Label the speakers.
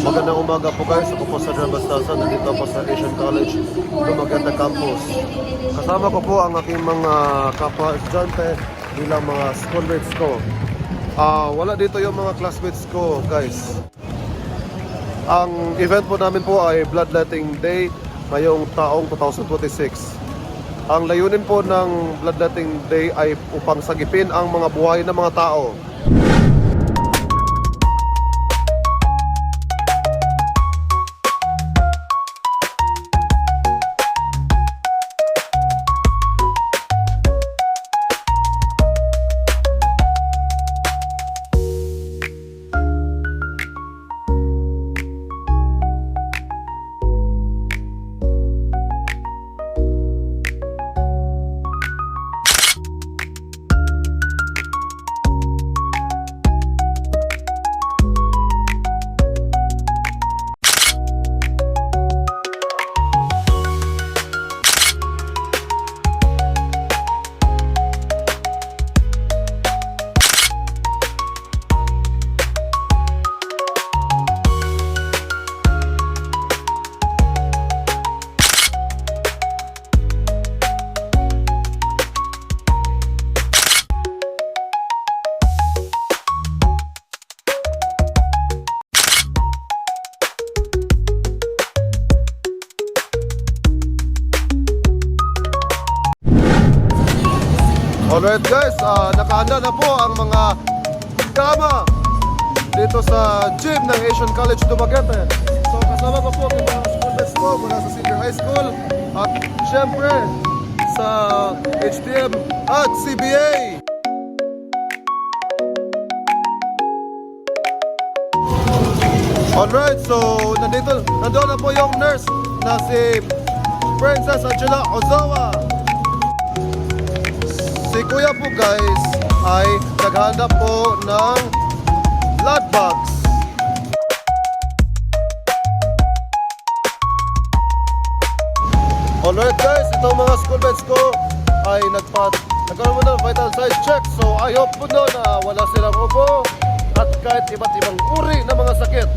Speaker 1: Magandang umaga po guys, ako po sa Adrian Bastasan, nandito po sa Asian College Dumaguete Campus. Kasama ko po ang aking mga kapwa estudyante bilang mga schoolmates ko. Wala dito yung mga classmates ko guys. Ang event po namin po ay Bloodletting Day ngayong taong 2026. Ang layunin po ng Bloodletting Day ay upang sagipin ang mga buhay ng mga tao. Alright guys, nakahanda na po ang mga kama dito sa gym ng Asian College Dumaguete. So kasama ko po ang mga schoolmates ko mula sa senior high school at syempre sa HTM at CBA. Alright, so nandoon na po yung nurse na si Princess Angela Ozawa. Si Kuya po guys ay naghanda po ng blood box. Alright guys, itong mga schoolmates ko ay nagkaroon mo ng vital signs check. So I hope po na wala silang ubo at kahit iba't ibang uri ng mga sakit.